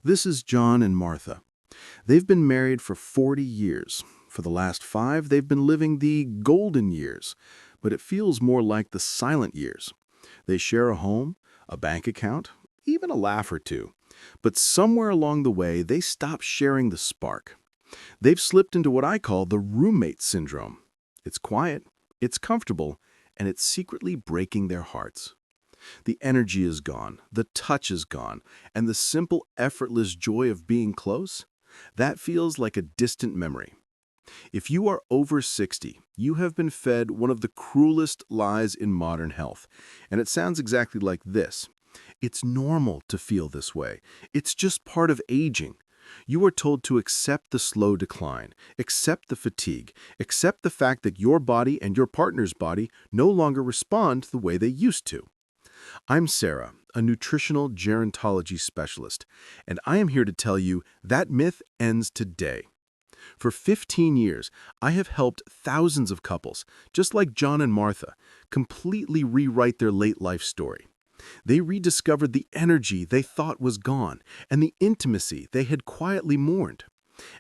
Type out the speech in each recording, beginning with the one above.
This is John and Martha. They've been married for 40 years. For the last 5, they've been living the golden years, but it feels more like the silent years. They share a home, a bank account, even a laugh or two. But somewhere along the way, they stop sharing the spark. They've slipped into what I call the roommate syndrome. It's quiet, it's comfortable, and it's secretly breaking their hearts. The energy is gone, the touch is gone, and the simple, effortless joy of being close, that feels like a distant memory. If you are over 60, you have been fed one of the cruelest lies in modern health, and it sounds exactly like this. It's normal to feel this way. It's just part of aging. You are told to accept the slow decline, accept the fatigue, accept the fact that your body and your partner's body no longer respond the way they used to. I'm Sarah, a Nutritional Gerontology Specialist, and I am here to tell you that myth ends today. For 15 years, I have helped thousands of couples, just like John and Martha, completely rewrite their late life story. They rediscovered the energy they thought was gone and the intimacy they had quietly mourned.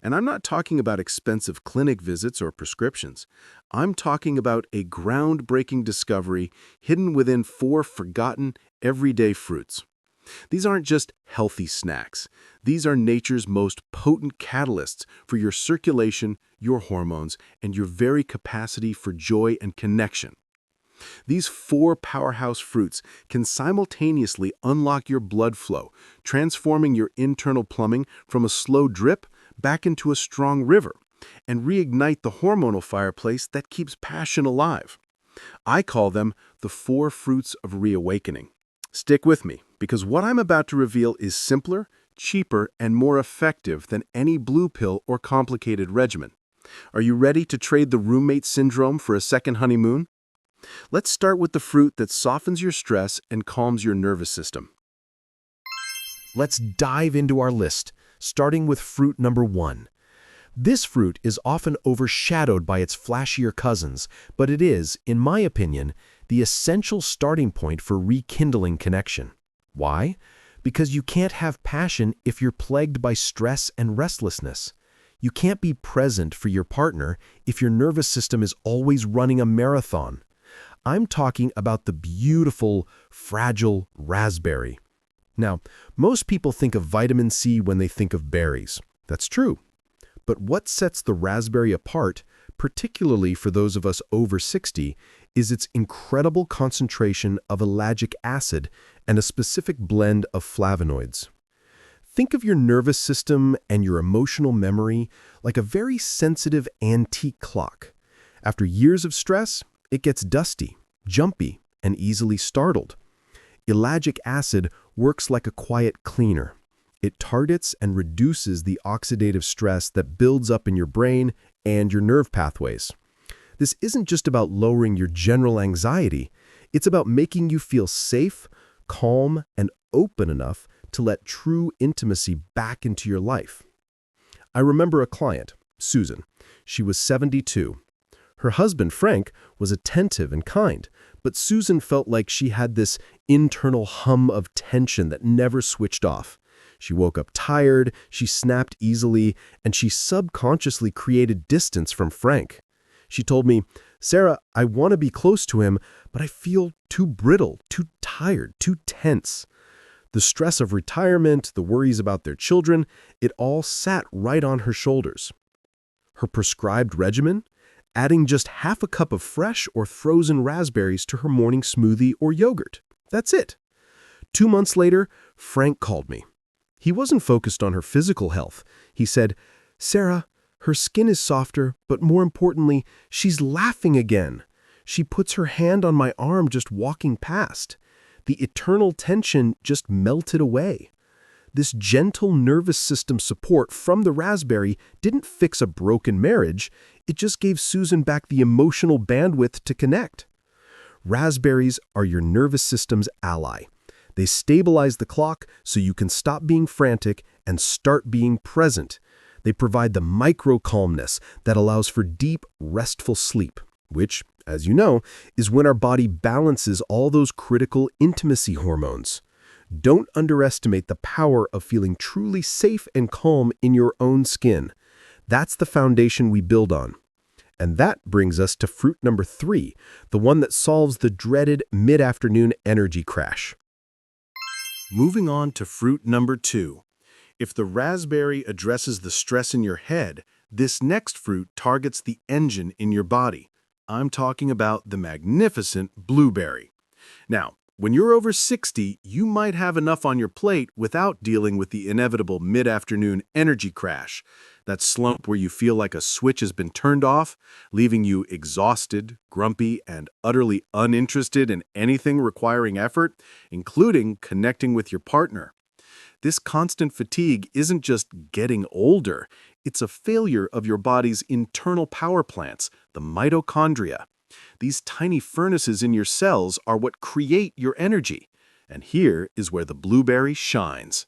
And I'm not talking about expensive clinic visits or prescriptions. I'm talking about a groundbreaking discovery hidden within 4 forgotten, everyday fruits. These aren't just healthy snacks. These are nature's most potent catalysts for your circulation, your hormones, and your very capacity for joy and connection. These 4 powerhouse fruits can simultaneously unlock your blood flow, transforming your internal plumbing from a slow drip back into a strong river, and reignite the hormonal fireplace that keeps passion alive. I call them the 4 fruits of reawakening. Stick with me, because what I'm about to reveal is simpler, cheaper, and more effective than any blue pill or complicated regimen. Are you ready to trade the roommate syndrome for a second honeymoon? Let's start with the fruit that softens your stress and calms your nervous system. Let's dive into our list, starting with fruit number 1. This fruit is often overshadowed by its flashier cousins, but it is, in my opinion, the essential starting point for rekindling connection. Why? Because you can't have passion if you're plagued by stress and restlessness. You can't be present for your partner if your nervous system is always running a marathon. I'm talking about the beautiful, fragile raspberry. Now, most people think of vitamin C when they think of berries. That's true. But what sets the raspberry apart, particularly for those of us over 60, is its incredible concentration of ellagic acid and a specific blend of flavonoids. Think of your nervous system and your emotional memory like a very sensitive antique clock. After years of stress, it gets dusty, jumpy, and easily startled. Ellagic acid works like a quiet cleaner. It targets and reduces the oxidative stress that builds up in your brain and your nerve pathways. This isn't just about lowering your general anxiety. It's about making you feel safe, calm, and open enough to let true intimacy back into your life. I remember a client, Susan. She was 72. Her husband, Frank, was attentive and kind, but Susan felt like she had this internal hum of tension that never switched off. She woke up tired, she snapped easily, and she subconsciously created distance from Frank. She told me, "Sarah, I want to be close to him, but I feel too brittle, too tired, too tense." The stress of retirement, the worries about their children, it all sat right on her shoulders. Her prescribed regimen? Adding just half a cup of fresh or frozen raspberries to her morning smoothie or yogurt. That's it. 2 months later, Frank called me. He wasn't focused on her physical health. He said, "Sarah, her skin is softer, but more importantly, she's laughing again. She puts her hand on my arm just walking past. The eternal tension just melted away." This gentle nervous system support from the raspberry didn't fix a broken marriage, it just gave Susan back the emotional bandwidth to connect. Raspberries are your nervous system's ally. They stabilize the clock so you can stop being frantic and start being present. They provide the micro-calmness that allows for deep, restful sleep, which, as you know, is when our body balances all those critical intimacy hormones. Don't underestimate the power of feeling truly safe and calm in your own skin. That's the foundation we build on. And that brings us to fruit number 3, the one that solves the dreaded mid-afternoon energy crash. Moving on to fruit number 2. If the raspberry addresses the stress in your head, this next fruit targets the engine in your body. I'm talking about the magnificent blueberry. Now, when you're over 60, you might have enough on your plate without dealing with the inevitable mid-afternoon energy crash, that slump where you feel like a switch has been turned off, leaving you exhausted, grumpy, and utterly uninterested in anything requiring effort, including connecting with your partner. This constant fatigue isn't just getting older, it's a failure of your body's internal power plants, the mitochondria. These tiny furnaces in your cells are what create your energy. And here is where the blueberry shines.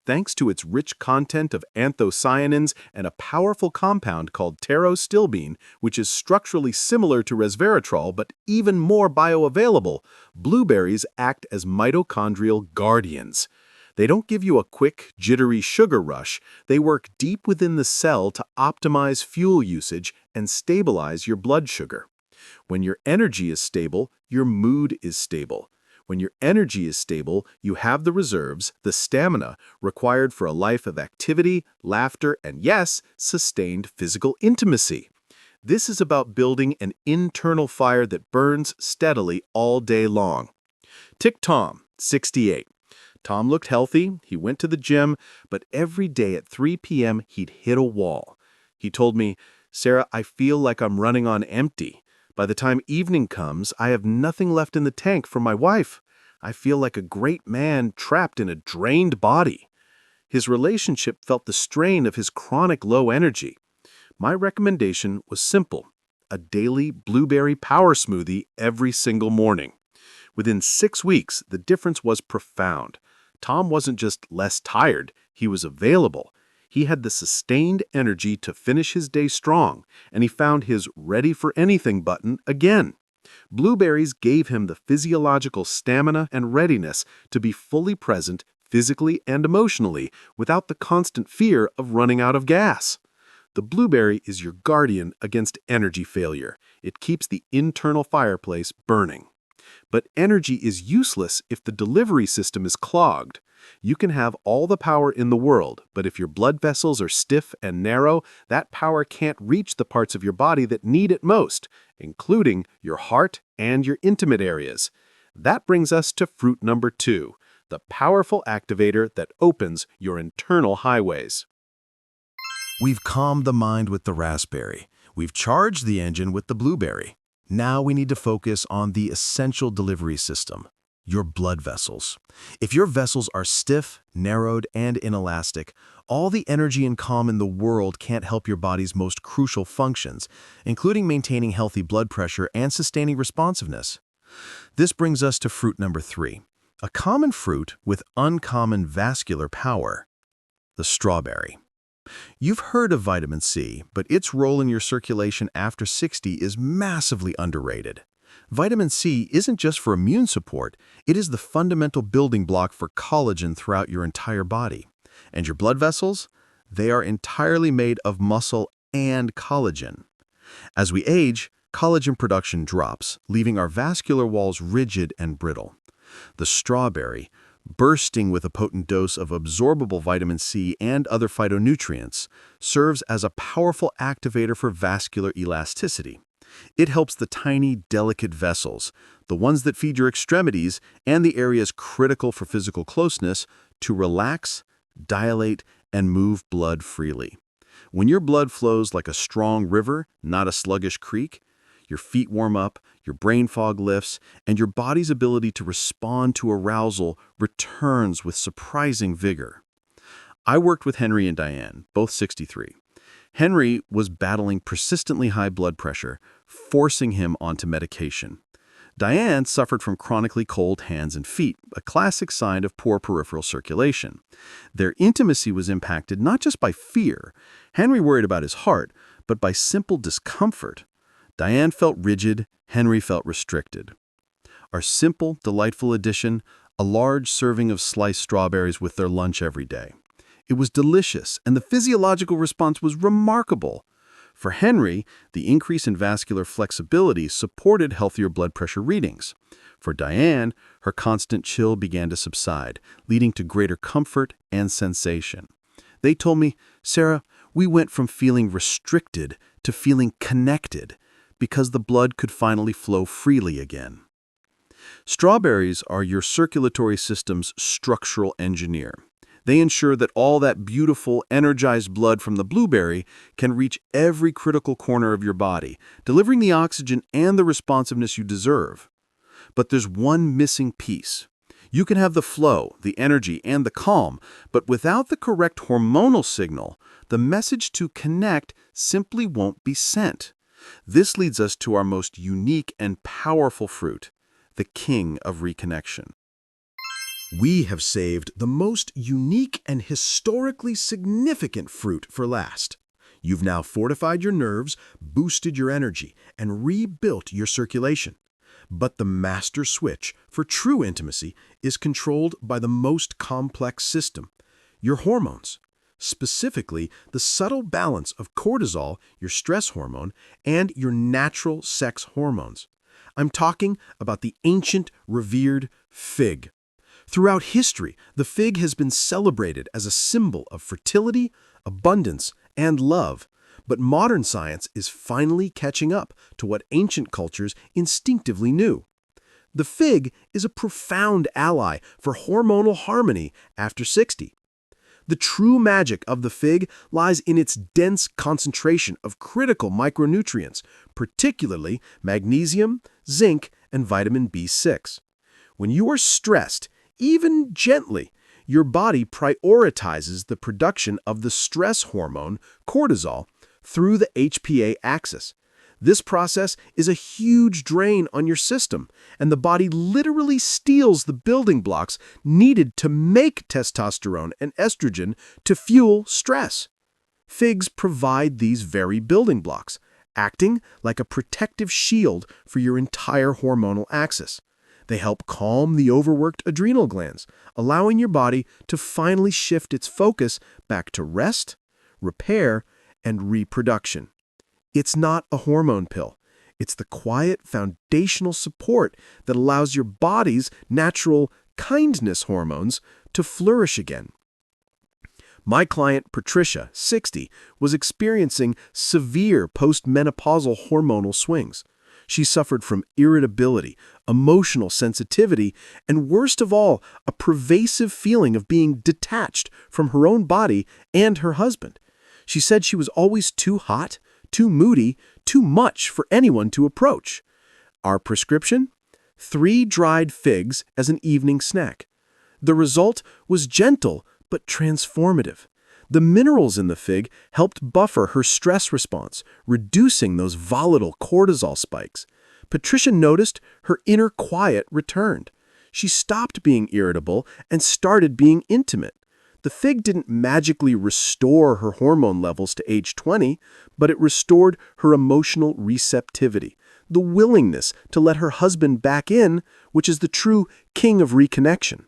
Thanks to its rich content of anthocyanins and a powerful compound called pterostilbene, which is structurally similar to resveratrol but even more bioavailable, blueberries act as mitochondrial guardians. They don't give you a quick, jittery sugar rush. They work deep within the cell to optimize fuel usage and stabilize your blood sugar. When your energy is stable, your mood is stable. When your energy is stable, you have the reserves, the stamina, required for a life of activity, laughter, and yes, sustained physical intimacy. This is about building an internal fire that burns steadily all day long. Tick Tom, 68. Tom looked healthy, he went to the gym, but every day at 3 p.m. he'd hit a wall. He told me, "Sarah, I feel like I'm running on empty. By the time evening comes, I have nothing left in the tank for my wife. I feel like a great man trapped in a drained body." His relationship felt the strain of his chronic low energy. My recommendation was simple: a daily blueberry power smoothie every single morning. Within 6 weeks, the difference was profound. Tom wasn't just less tired, he was available. He had the sustained energy to finish his day strong, and he found his ready-for-anything button again. Blueberries gave him the physiological stamina and readiness to be fully present physically and emotionally without the constant fear of running out of gas. The blueberry is your guardian against energy failure. It keeps the internal fireplace burning. But energy is useless if the delivery system is clogged. You can have all the power in the world, but if your blood vessels are stiff and narrow, that power can't reach the parts of your body that need it most, including your heart and your intimate areas. That brings us to fruit number 2, the powerful activator that opens your internal highways. We've calmed the mind with the raspberry. We've charged the engine with the blueberry. Now we need to focus on the essential delivery system, your blood vessels. If your vessels are stiff, narrowed, and inelastic, all the energy and calm in the world can't help your body's most crucial functions, including maintaining healthy blood pressure and sustaining responsiveness. This brings us to fruit number 3, a common fruit with uncommon vascular power, the strawberry. You've heard of vitamin C, but its role in your circulation after 60 is massively underrated. Vitamin C isn't just for immune support, it is the fundamental building block for collagen throughout your entire body. And your blood vessels? They are entirely made of muscle and collagen. As we age, collagen production drops, leaving our vascular walls rigid and brittle. The strawberry, bursting with a potent dose of absorbable vitamin C and other phytonutrients, serves as a powerful activator for vascular elasticity. It helps the tiny, delicate vessels, the ones that feed your extremities and the areas critical for physical closeness, to relax, dilate, and move blood freely. When your blood flows like a strong river, not a sluggish creek, your feet warm up, your brain fog lifts, and your body's ability to respond to arousal returns with surprising vigor. I worked with Henry and Diane, both 63. Henry was battling persistently high blood pressure, forcing him onto medication. Diane suffered from chronically cold hands and feet, a classic sign of poor peripheral circulation. Their intimacy was impacted not just by fear. Henry worried about his heart, but by simple discomfort. Diane felt rigid, Henry felt restricted. Our simple, delightful addition, a large serving of sliced strawberries with their lunch every day. It was delicious, and the physiological response was remarkable. For Henry, the increase in vascular flexibility supported healthier blood pressure readings. For Diane, her constant chill began to subside, leading to greater comfort and sensation. They told me, "Sarah, we went from feeling restricted to feeling connected because the blood could finally flow freely again." Strawberries are your circulatory system's structural engineer. They ensure that all that beautiful, energized blood from the blueberry can reach every critical corner of your body, delivering the oxygen and the responsiveness you deserve. But there's one missing piece. You can have the flow, the energy, and the calm, but without the correct hormonal signal, the message to connect simply won't be sent. This leads us to our most unique and powerful fruit, the king of reconnection. We have saved the most unique and historically significant fruit for last. You've now fortified your nerves, boosted your energy, and rebuilt your circulation. But the master switch for true intimacy is controlled by the most complex system, your hormones. Specifically, the subtle balance of cortisol, your stress hormone, and your natural sex hormones. I'm talking about the ancient, revered fig. Throughout history, the fig has been celebrated as a symbol of fertility, abundance, and love. But modern science is finally catching up to what ancient cultures instinctively knew. The fig is a profound ally for hormonal harmony after 60. The true magic of the fig lies in its dense concentration of critical micronutrients, particularly magnesium, zinc, and vitamin B6. When you are stressed, even gently, your body prioritizes the production of the stress hormone, cortisol, through the HPA axis. This process is a huge drain on your system, and the body literally steals the building blocks needed to make testosterone and estrogen to fuel stress. Figs provide these very building blocks, acting like a protective shield for your entire hormonal axis. They help calm the overworked adrenal glands, allowing your body to finally shift its focus back to rest, repair, and reproduction. It's not a hormone pill. It's the quiet foundational support that allows your body's natural kindness hormones to flourish again. My client, Patricia, 60, was experiencing severe postmenopausal hormonal swings. She suffered from irritability, emotional sensitivity, and worst of all, a pervasive feeling of being detached from her own body and her husband. She said she was always too hot, too moody, too much for anyone to approach. Our prescription? 3 dried figs as an evening snack. The result was gentle but transformative. The minerals in the fig helped buffer her stress response, reducing those volatile cortisol spikes. Patricia noticed her inner quiet returned. She stopped being irritable and started being intimate. The fig didn't magically restore her hormone levels to age 20, but it restored her emotional receptivity, the willingness to let her husband back in, which is the true king of reconnection.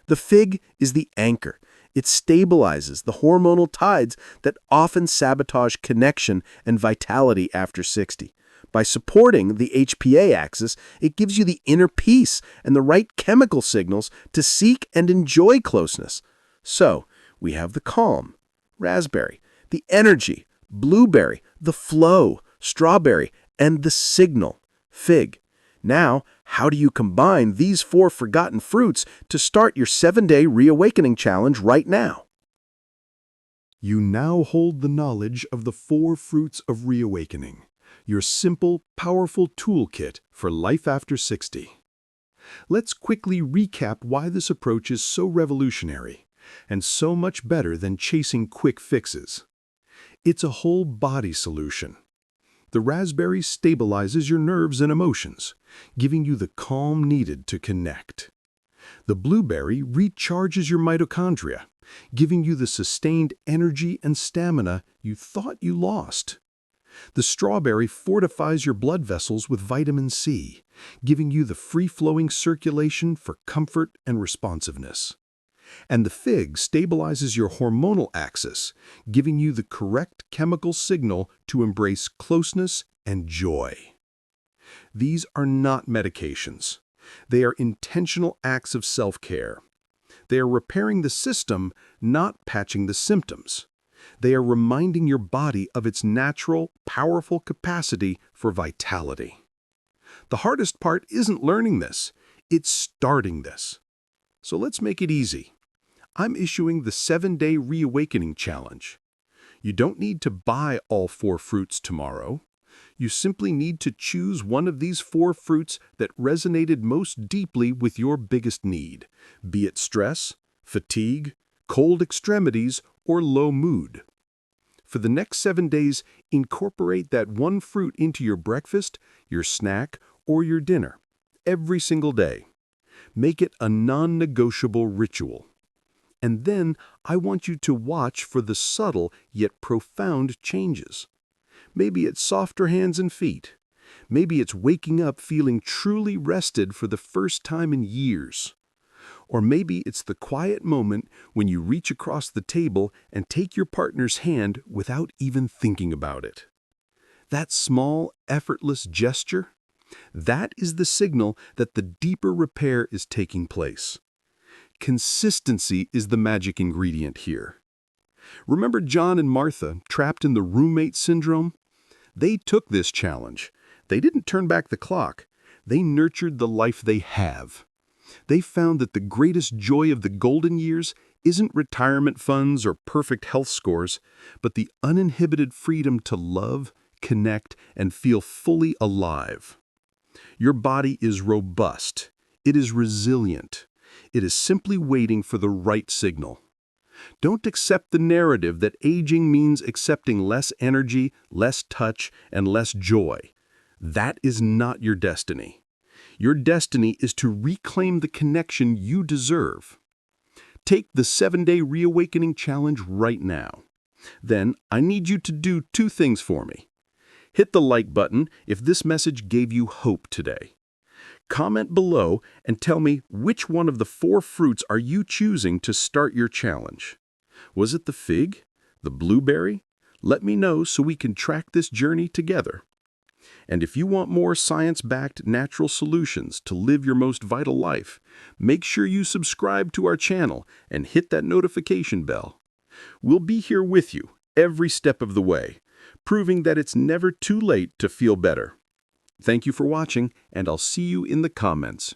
The fig is the anchor. It stabilizes the hormonal tides that often sabotage connection and vitality after 60. By supporting the HPA axis, it gives you the inner peace and the right chemical signals to seek and enjoy closeness. So, we have the calm, raspberry, the energy, blueberry, the flow, strawberry, and the signal, fig. Now, how do you combine these 4 forgotten fruits to start your 7-day reawakening challenge right now? You now hold the knowledge of the 4 fruits of reawakening, your simple, powerful toolkit for life after 60. Let's quickly recap why this approach is so revolutionary and so much better than chasing quick fixes. It's a whole body solution. The raspberry stabilizes your nerves and emotions, giving you the calm needed to connect. The blueberry recharges your mitochondria, giving you the sustained energy and stamina you thought you lost. The strawberry fortifies your blood vessels with vitamin C, giving you the free-flowing circulation for comfort and responsiveness. And the fig stabilizes your hormonal axis, giving you the correct chemical signal to embrace closeness and joy. These are not medications. They are intentional acts of self-care. They are repairing the system, not patching the symptoms. They are reminding your body of its natural, powerful capacity for vitality. The hardest part isn't learning this, it's starting this. So let's make it easy. I'm issuing the 7-Day Reawakening Challenge. You don't need to buy all 4 fruits tomorrow. You simply need to choose one of these 4 fruits that resonated most deeply with your biggest need, be it stress, fatigue, cold extremities, or low mood. For the next 7 days, incorporate that one fruit into your breakfast, your snack, or your dinner, every single day. Make it a non-negotiable ritual. And then I want you to watch for the subtle yet profound changes. Maybe it's softer hands and feet. Maybe it's waking up feeling truly rested for the first time in years. Or maybe it's the quiet moment when you reach across the table and take your partner's hand without even thinking about it. That small, effortless gesture, that is the signal that the deeper repair is taking place. Consistency is the magic ingredient here. Remember John and Martha trapped in the roommate syndrome? They took this challenge. They didn't turn back the clock. They nurtured the life they have. They found that the greatest joy of the golden years isn't retirement funds or perfect health scores, but the uninhibited freedom to love, connect, and feel fully alive. Your body is robust. It is resilient. It is simply waiting for the right signal. Don't accept the narrative that aging means accepting less energy, less touch, and less joy. That is not your destiny. Your destiny is to reclaim the connection you deserve. Take the 7-Day Reawakening Challenge right now. Then I need you to do 2 things for me. Hit the like button if this message gave you hope today. Comment below and tell me which one of the 4 fruits are you choosing to start your challenge. Was it the fig? The blueberry? Let me know so we can track this journey together. And if you want more science-backed natural solutions to live your most vital life, make sure you subscribe to our channel and hit that notification bell. We'll be here with you every step of the way, proving that it's never too late to feel better. Thank you for watching, and I'll see you in the comments.